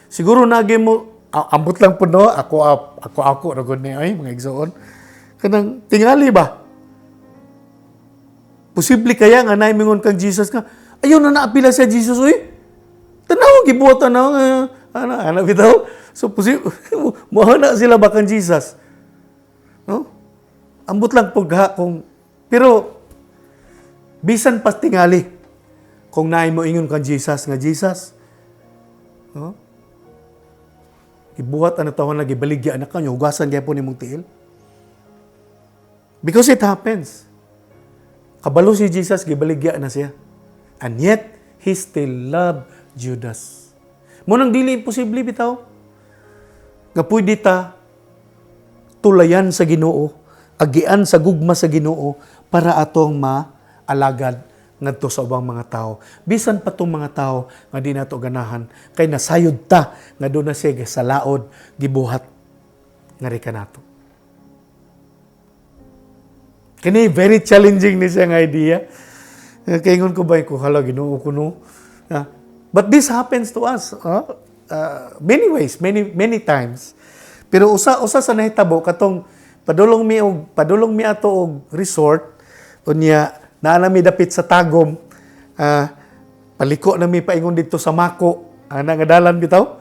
siguro nagi mo, ambot lang po no, ako, ragod ni ay, mga igsoon. Kanang tingali ba? Posible kaya nga naimingon kang Jesus ka, ayaw na naapila siya Jesus, uy. Tanaw, gibuhat na, ano bitaw? So, mohana sila bakan Jesus. No? Ambot lang pagha kung... Pero, bisan pa tingali, kung naay mo ingon kang Jesus, nga Jesus, no? Ibuhat ang tawon lagi, baligya anak kanyo, hugasan kaya po ni mong tiil. Because it happens. Kabalo si Jesus, gibaligya na siya. And yet, he still loved Judas. Munang dili imposible bitaw. Nga pwede ta tulayan sa Ginoo, agian sa gugma sa Ginoo para atong maalagad ngadto sa ubang mga tao. Bisan pa tong mga tao nga di nato ganahan kay nasayod ta nga do na siya sa laod gibuhat nga rika nato. Kini very challenging ni siya nga idea. Kaingon ko ba ko hala Ginoo kuno. But this happens to us. Many ways, many times. Pero usa sa nahitabo katong padulong mi ato og resort unya naa mi dapit sa tagom paliko na mi paingon dito sa Mako ana nga dalan bitaw.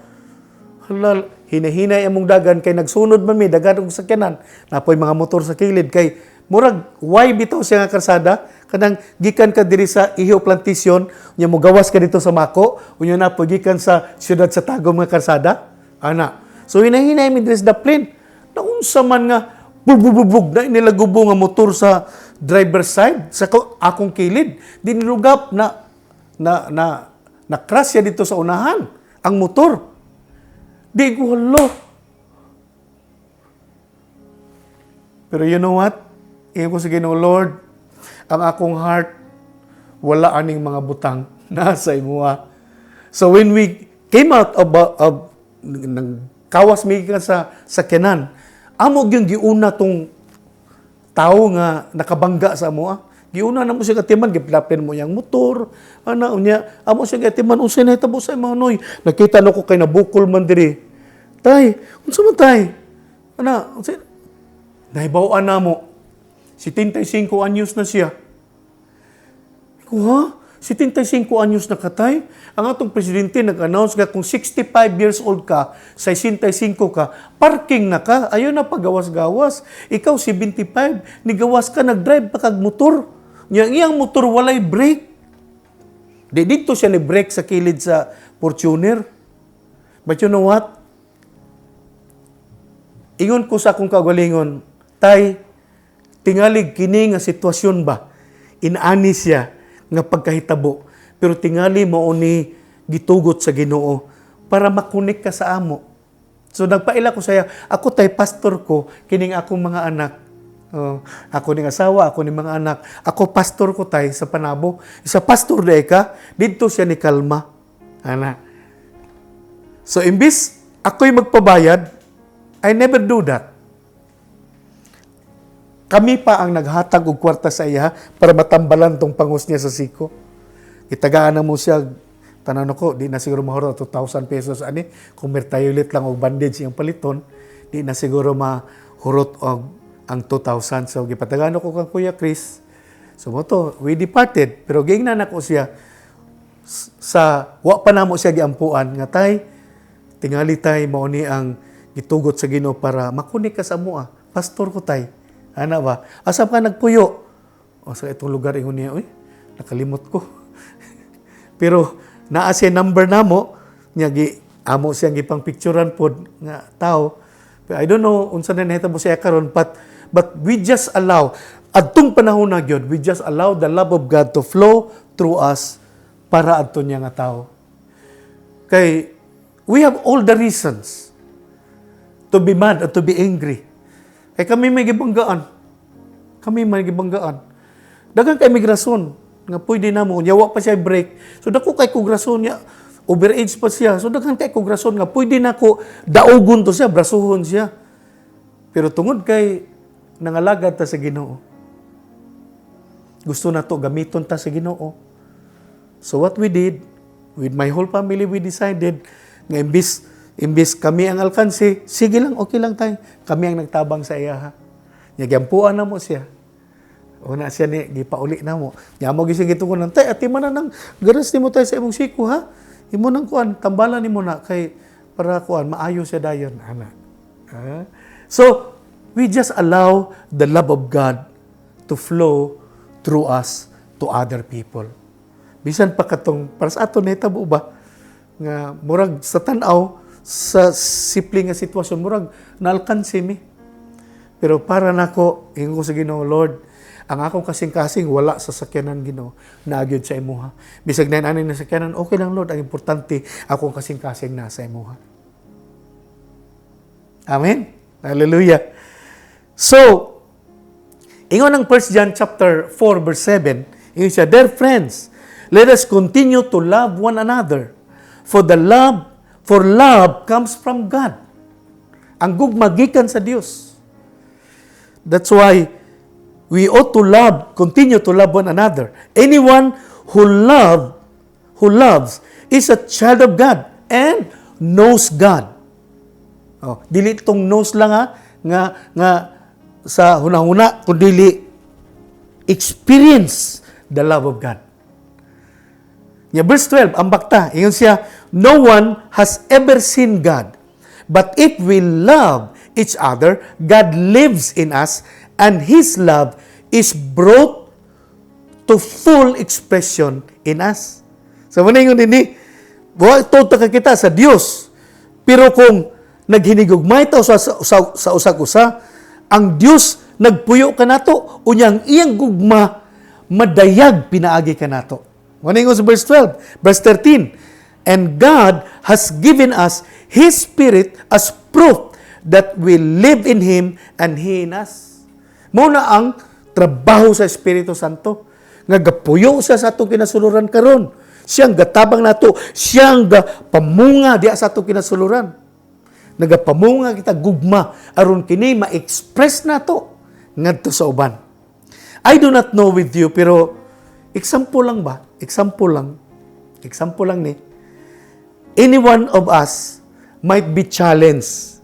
Hala hinahinay among dagan kay nagsunod man mi dagan og sakyanan napoy mga motor sa kilid kay murag why bitaw siya nga kalsada kanang gikan ka diri sa Iho Plantation unya mo gawas ka dito sa Mako unya napoy gikan sa siyudad sa Tagum nga kalsada ana. So hinahinay mi diri sa daplin. Naunsa man nga bubububog na inilagubo nga motor sa driver's side sa akong kilid. Dinilugap na crash ya dito sa unahan ang motor. Di ko halo. Pero you know what? Iyon ko sa Ginoo, Lord, ang akong heart wala aning mga butang nasa imuha. So when we came out of kawas mi ka sa sakyanan, amo gyud giuna tong tao nga nakabangga sa amo. Giuna na mo siya katiman, giplaplin mo yang motor. Ana unya, amo siya katiman unsay nahitabo sa imanoy. Nakita no ko kay nabukol man diri. Tay, unsa man tay? Ana, unsay nahibaw-an na mo. 75 anyos na siya. Ko ha? 75 anyos na katay. Ang atong presidente nag-announce nga kung 65 years old ka, 65 ka, parking na ka, ayaw na pagawas-gawas. Ikaw 75, nigawas ka, nag-drive pa kag motor. Iyang motor walay brake. Dito siya ni brake sa kilid sa Fortuner. But you know what? Ingon ko sa akong kagalingon, tay, tingalig kini nga sitwasyon ba? Inaani siya nga pagkahitabo. Pero tingali mo ni gitugot sa Ginoo para makunik ka sa amo. So nagpaila ko saya, ako tay pastor ko, kining akong mga anak. Ako ning asawa, ako ning mga anak. Ako pastor ko tay sa Panabo. Sa pastor day ka, dito siya ni kalma. Ana. So imbis ako'y magpabayad, I never do that. Kami pa ang naghatag og kwarta sa iya para matambalan tong pangus niya sa siko. Itagaan na mo siya, tanan ko, di na siguro mahurot 2,000 pesos. Ani, kung mertayulit lang og bandage yung paliton, di na siguro mahurot og ang 2,000. So, gipatagaan ko kang Kuya Chris. So, mo to, we departed. Pero giingnan ako siya sa, wa pa na mo siya giampuan. Nga tay, tingali tay, mao ni ang gitugot sa Ginoo para makunik ka sa mua. Pastor ko tay. Ana ba? Asa ka nagpuyo? O sa itong lugar ingon niya, nakalimot ko. Pero naa siya number namo, nya amo siyang gipang picturean pod nga tao. Pero I don't know unsa na nahitabo siya karon, but we just allow adtong panahon na gyud, we just allow the love of God to flow through us para adto niya nga tao. Kay we have all the reasons to be mad or to be angry. Kay kami may gibanggaan. Daghang kay migrasyon nga pwede na mo, yawa pa siya break. So dako kay kugrasyon niya, overage pa siya. So daghan kay kugrasyon nga pwede na ko daugon to siya, brasuhon siya. Pero tungod kay nangalagad ta sa Ginoo. Gusto na to gamiton ta sa Ginoo. So what we did, with my whole family, we decided nga imbis kami ang alkansi, sige lang, okay lang tayo. Kami ang nagtabang sa iya. Ha? Nagyampuan na mo siya. Una siya ni, gipauli na mo. Nya mo gising ito ko nang, tay, ati man na nang garas ni mo tayo sa imong siko, ha? Imo nang kuan, tambalan ni mo na. Kay, para kuan maayo siya dayon ana. So we just allow the love of God to flow through us to other people. Bisan pa katong para sa ato nahitabo ba nga murag sa tan-aw sa simple nga sitwasyon murag naalkansi mi. Pero para nako ingon ko sa Ginoo, Lord, ang akong kasing-kasing wala sa sakyanan Ginoo, naagyod sa imuha. Bisag na ani na sakyanan, okay lang Lord, ang importante akong kasing-kasing nasa imuha. Amen. Hallelujah. So, ingon ang 1 John chapter 4 verse 7, ingon siya, "Dear friends, let us continue to love one another, for love comes from God." Ang gugma gikan sa Dios. That's why we ought to continue to love one another. Anyone who loves is a child of God and knows God. Oh, dili itong knows lang nga sa hunahuna, kundi experience the love of God. Nya verse 12, ang bakta, ingon siya, "No one has ever seen God, but if we love each other, God lives in us, and His love is brought to full expression in us." So, muna yung nini, ito kita sa Diyos. Pero kung naghinigugmay ito sa usag-usa, ang Diyos nagpuyo ka nato, unyang iyang gugma, madayag pinaagi ka nato. Muna yung sa verse 12, verse 13, "And God has given us His Spirit as proof that we live in Him and He in us." Muna ang trabaho sa Espiritu Santo. Nga gapuyo siya sa atong kinasuluran karon. Siyang gatabang nato, siyang pamunga diya sa atong kinasuluran. Nagapamunga kita gugma aron kini ma-express nato ngadto sa uban. I do not know with you, pero example lang ba? Example lang ni. Any one of us might be challenged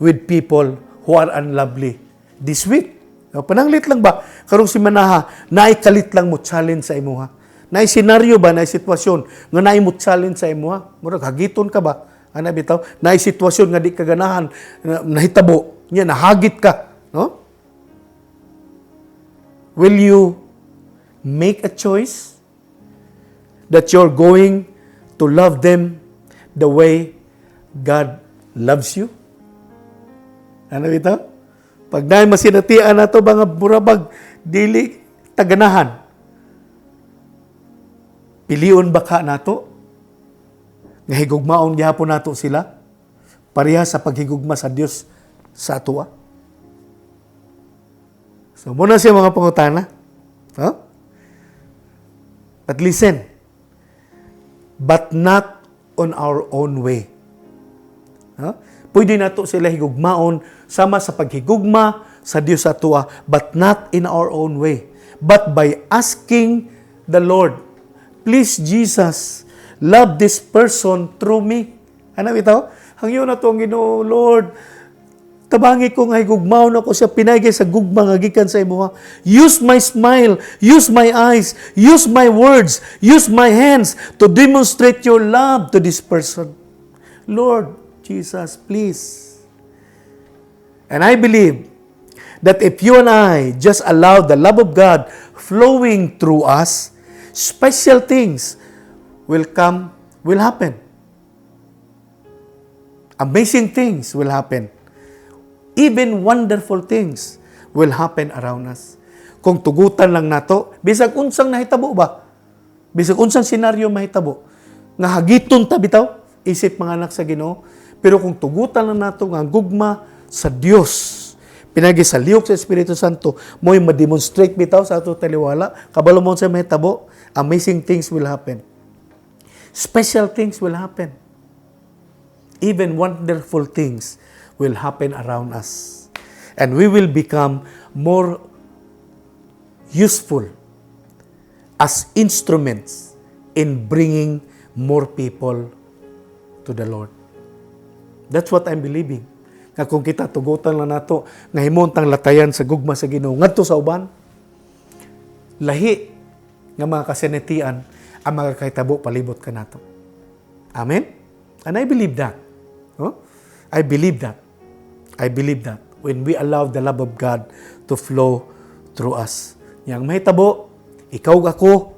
with people who are unlovely this week. Pananglit lang ba? Karong si Manaha, naikalit lang mo challenge sa imuha. Naay senaryo ba, naay sitwasyon, nga naay mo challenge sa imuha. Murag, hagiton ka ba? Ano bitaw? Naay sitwasyon nga di ka ganahan, nahitabo, niya, nahagit ka. No? Will you make a choice that you're going to love them the way God loves you? Ano bitaw? Pag naay masinatian na ito, mga burabag, dili taganahan. Piliun baka na ito? Nga higugmaon gihapon nato sila? Pareha sa paghigugma sa Dios sa atua. So, muna siya mga pangutana. Huh? But listen, but not on our own way. Huh? Pwede nato sila higugmaon sama sa paghigugma sa Dios sa atua, but not in our own way. But by asking the Lord, "Please, Jesus, love this person through me." Ano ito? Hangyo na itong Ginoo, Lord, tabangi ko nga higugmaon ako siya, pinagay sa gugma nga gikan sa imuha. Use my smile, use my eyes, use my words, use my hands to demonstrate your love to this person. Lord Jesus, please. And I believe that if you and I just allow the love of God flowing through us, special things will happen. Amazing things will happen. Even wonderful things will happen around us. Kung tugutan lang nato, bisag unsang nahitabo ba? Bisag unsang senaryo mahitabo, nga hagiton ta bitaw, isip mga anak sa Ginoo. Pero kung tugutan lang nato nga gugma sa Dios, pinagi sa lihok sa Espiritu Santo, mo'y ma-demonstrate bitaw sa ato taliwala, kabalo mo sa mahitabo, amazing things will happen. Special things will happen. Even wonderful things will happen around us. And we will become more useful as instruments in bringing more people to the Lord. That's what I'm believing. Nga kung kita tugutan lang nato, nga himontang latayan sa gugma sa Ginoo ngadto sa uban, lahi nga mga kasinatian ang mga kahitabo palibot ka nato. Amen? And I believe that. No? I believe that. I believe that. When we allow the love of God to flow through us. Yang mahitabo, ikaw ako,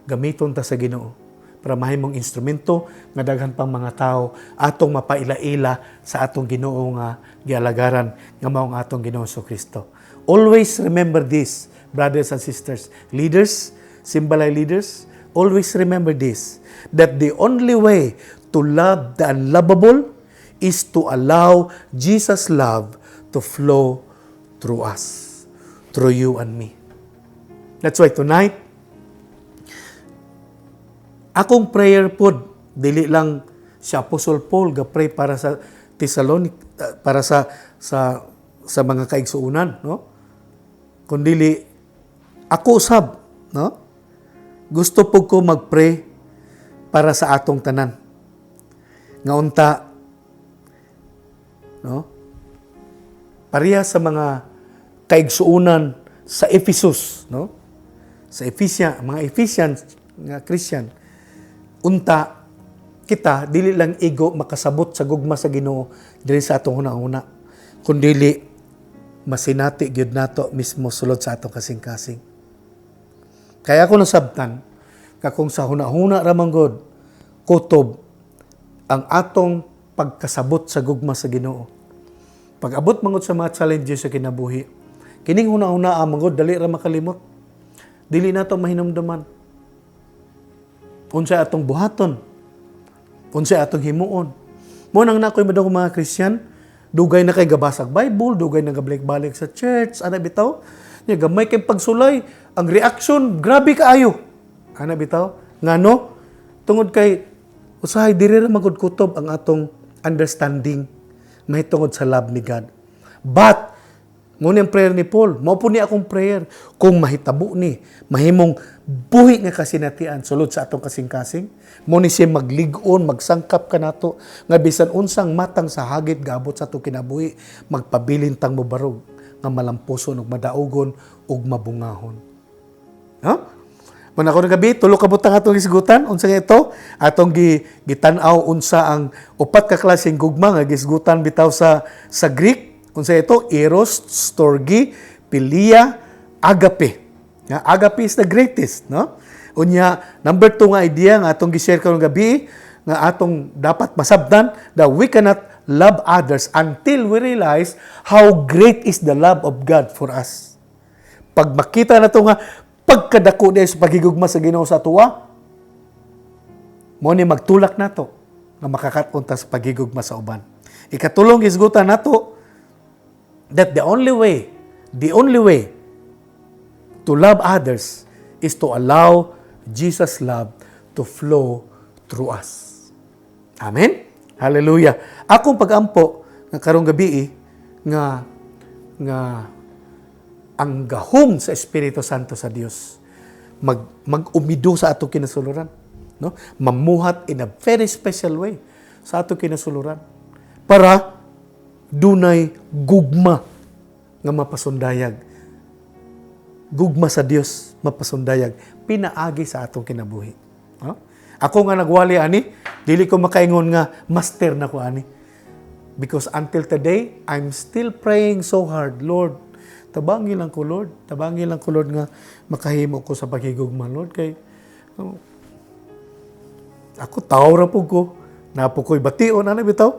gamiton ta sa Ginoo para mahimong instrumento nga daghan pang mga tao atong mapaila-ila sa atong Ginoo nga gialagaran nga mao ang atong Ginoo Kristo. Always remember this, brothers and sisters, leaders, Simbalay leaders, always remember this, that the only way to love the unlovable is to allow Jesus' love to flow through us, through you and me. That's why tonight, akong prayer pod, dili lang si Apostle Paul ga-pray para sa Thessalonic, para sa mga kaigsuunan, no? Kundili ako usab, no? Gusto po ko mag-pray para sa atong tanan. Nga unta, no? Pareha sa mga kaigsuunan sa Ephesus, no? Sa mga Ephesians nga Christian, unta kita dili lang ego makasabot sa gugma sa Ginoo dili sa atong hunahuna, kundili masinati gyud nato mismo sulod sa atong kasing-kasing. Kaya ako nasabtan kakung sa hunahuna ra man gud kutob ang atong pagkasabot sa gugma sa Ginoo. Pag abot mangod sa mga challenges sa kinabuhi, kining hunahuna man gud dali ra makalimot. Dili nato mahinumduman. Unsay atong buhaton? Unsay atong himuon? Mo nang nakoy madong mga Christian, dugay na kay gabasag Bible, dugay na gabalik-balik sa church, ana bitaw. Nya gamay kay pagsulay, ang reaction grabe kaayo. Ana bitaw, ngano? Tungod kay usahay diri ra magud kutob ang atong understanding mahitungod sa love ni God. But mo ni ang prayer ni Paul, mao po ni akong prayer kung mahitabo ni mahimong buhi nga kasinatian sulod sa atong kasing-kasing, mo ni siya maglig-on, magsangkap kanato nga bisan unsang matang sa hagit gaabot sa atong kinabuhi, magpabilin tang mobarog nga malampuson ug madaugon ug mabungahon. Ha? Muna ko gabi, tulo ka butang atong isgutan, unsa nga ito? Atong gitan-aw unsa ang upat ka klaseng gugma nga gisgutan bitaw sa Greek. Unsa ito? Eros, Storge, Philia, Agape. Yeah, agape is the greatest, no? Unya, number 2 nga idea nga atong gi-share karong gabi nga atong dapat masabtan that we cannot love others until we realize how great is the love of God for us. Pag makita na to nga pagkadako niya sa paghigugma sa Ginoo sa tuwa, mo ni magtulak nato nga makakatunta sa paghigugma sa uban. Ikatulong isgutan nato that the only way to love others is to allow Jesus' love to flow through us. Amen? Hallelujah. Akong pag-ampo nga karong gabi nga ang gahom sa Espiritu Santo sa Dios mag-umido sa atong kinasuluran, no? Mamuhat in a very special way sa atong kinasuluran para dunay gugma nga mapasundayag. Gugma sa Dios mapasundayag pinaagi sa atong kinabuhi. No? Ako nga nagwali ani, dili ko makaingon nga master na ko ani. Because until today, I'm still praying so hard, Lord, tabangi lang ko Lord nga makahimo ko sa paghigugma Lord kay ako tao ra pud ko, napo ko'y bation ana bitaw.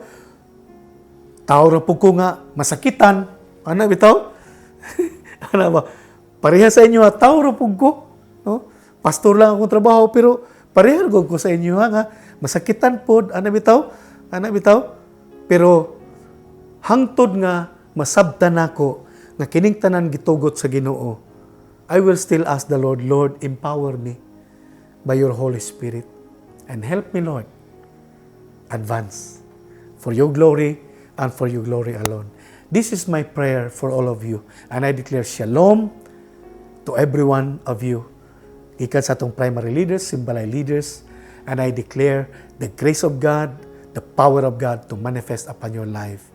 Tao ra pud ko nga masakitan, ana bitaw. Ana ba? Pareha sa inyo, tao ra pud ko, no? Pastor lang akong trabaho pero pareha ko sa inyo nga masakitan pod, ana bitaw. Pero hangtod nga masabtan nako nga kining tanan gitugot sa Ginoo, I will still ask the Lord, Lord, empower me by your Holy Spirit and help me, Lord, advance for your glory and for your glory alone. This is my prayer for all of you, and I declare shalom to every one of you. Ikan sa atong primary leaders, Simbalay leaders, and I declare the grace of God, the power of God to manifest upon your life.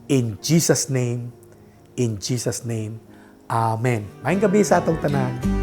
In Jesus' name, Amen. Maayong gabi sa atong tanan.